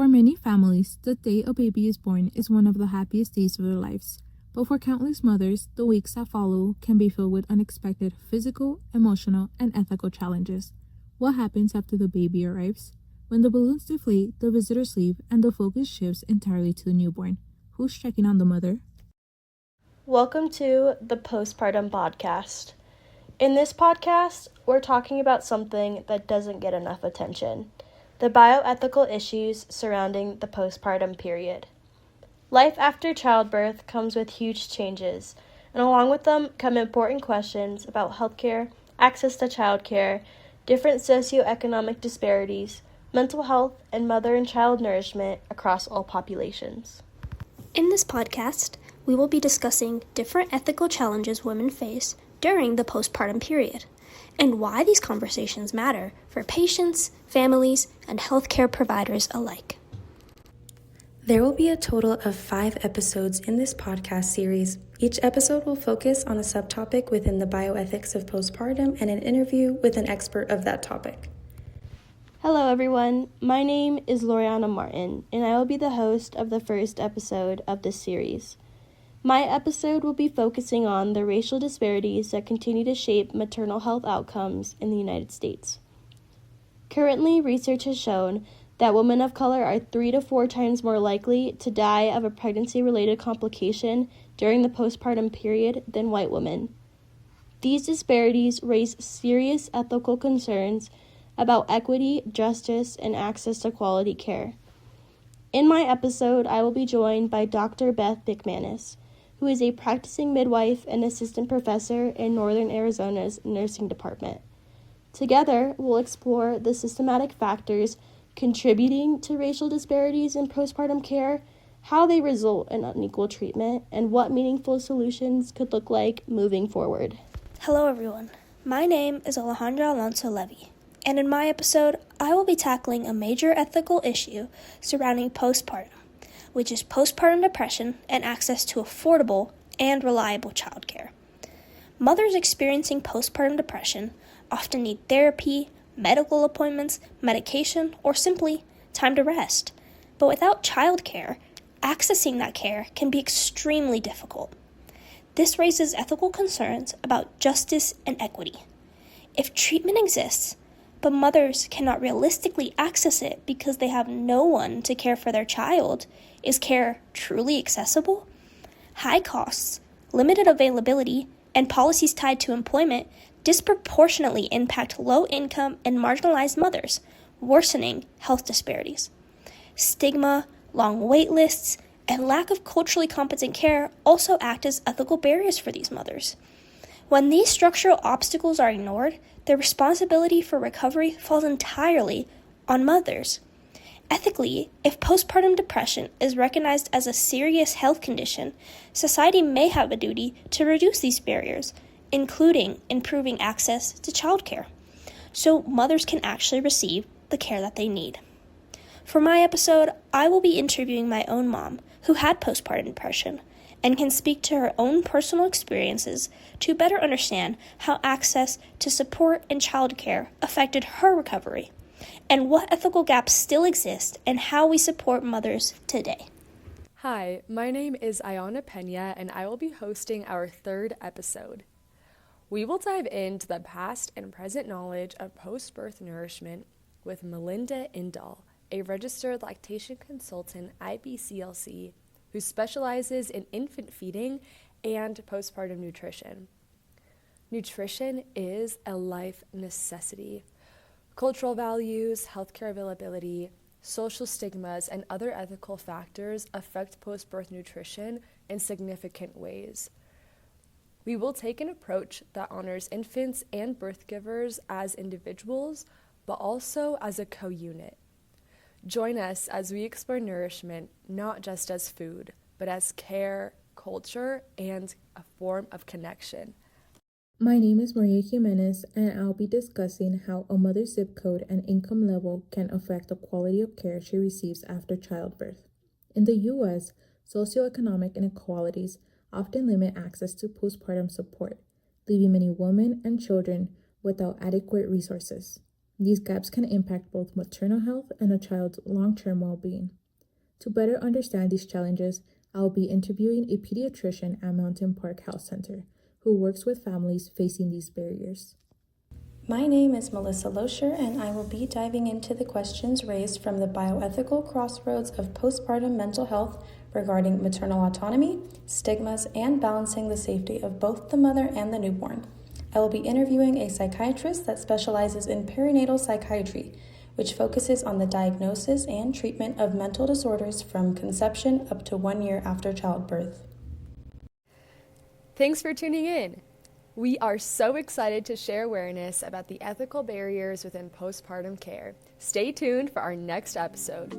For many families, the day a baby is born is one of the happiest days of their lives. But for countless mothers, the weeks that follow can be filled with unexpected physical, emotional, and ethical challenges. What happens after the baby arrives? When the balloons deflate, the visitors leave, and the focus shifts entirely to the newborn. Who's checking on the mother? Welcome to the Postpartum Podcast. In this podcast, we're talking about something that doesn't get enough attention: the bioethical issues surrounding the postpartum period. Life after childbirth comes with huge changes, and along with them come important questions about healthcare, access to childcare, different socioeconomic disparities, mental health, and mother and child nourishment across all populations. In this podcast, we will be discussing different ethical challenges women face during the postpartum period, and why these conversations matter for patients, families, and healthcare providers alike. There will be a total of 5 episodes in this podcast series. Each episode will focus on a subtopic within the bioethics of postpartum and an interview with an expert of that topic. Hello everyone, my name is Loriana Martin, and I will be the host of the first episode of this series. My episode will be focusing on the racial disparities that continue to shape maternal health outcomes in the United States. Currently, research has shown that women of color are 3 to 4 times more likely to die of a pregnancy-related complication during the postpartum period than white women. These disparities raise serious ethical concerns about equity, justice, and access to quality care. In my episode, I will be joined by Dr. Beth McManus, who is a practicing midwife and assistant professor in Northern Arizona's nursing department. Together, we'll explore the systematic factors contributing to racial disparities in postpartum care, how they result in unequal treatment, and what meaningful solutions could look like moving forward. Hello everyone, my name is Alejandra Alonso Levy, and in my episode, I will be tackling a major ethical issue surrounding postpartum, which is postpartum depression and access to affordable and reliable childcare. Mothers experiencing postpartum depression often need therapy, medical appointments, medication, or simply time to rest. But without childcare, accessing that care can be extremely difficult. This raises ethical concerns about justice and equity. If treatment exists, but mothers cannot realistically access it because they have no one to care for their child, is care truly accessible? High costs, limited availability, and policies tied to employment disproportionately impact low-income and marginalized mothers, worsening health disparities. Stigma, long wait lists, and lack of culturally competent care also act as ethical barriers for these mothers. When these structural obstacles are ignored, the responsibility for recovery falls entirely on mothers. Ethically, if postpartum depression is recognized as a serious health condition, society may have a duty to reduce these barriers, including improving access to childcare, so mothers can actually receive the care that they need. For my episode, I will be interviewing my own mom, who had postpartum depression, and can speak to her own personal experiences to better understand how access to support and childcare affected her recovery, and what ethical gaps still exist and how we support mothers today. Hi, my name is Ayana Pena, and I will be hosting our 3rd episode. We will dive into the past and present knowledge of post-birth nourishment with Melinda Indall, a registered lactation consultant IBCLC, who specializes in infant feeding and postpartum nutrition. Nutrition is a life necessity. Cultural values, healthcare availability, social stigmas, and other ethical factors affect post-birth nutrition in significant ways. We will take an approach that honors infants and birth givers as individuals, but also as a co-unit. Join us as we explore nourishment not just as food, but as care, culture, and a form of connection. My name is Maria Jimenez, and I'll be discussing how a mother's zip code and income level can affect the quality of care she receives after childbirth. In the U.S., socioeconomic inequalities often limit access to postpartum support, leaving many women and children without adequate resources. These gaps can impact both maternal health and a child's long-term well-being. To better understand these challenges, I will be interviewing a pediatrician at Mountain Park Health Center who works with families facing these barriers. My name is Melissa Loescher, and I will be diving into the questions raised from the bioethical crossroads of postpartum mental health regarding maternal autonomy, stigmas, and balancing the safety of both the mother and the newborn. I will be interviewing a psychiatrist that specializes in perinatal psychiatry, which focuses on the diagnosis and treatment of mental disorders from conception up to 1 year after childbirth. Thanks for tuning in. We are so excited to share awareness about the ethical barriers within postpartum care. Stay tuned for our next episode.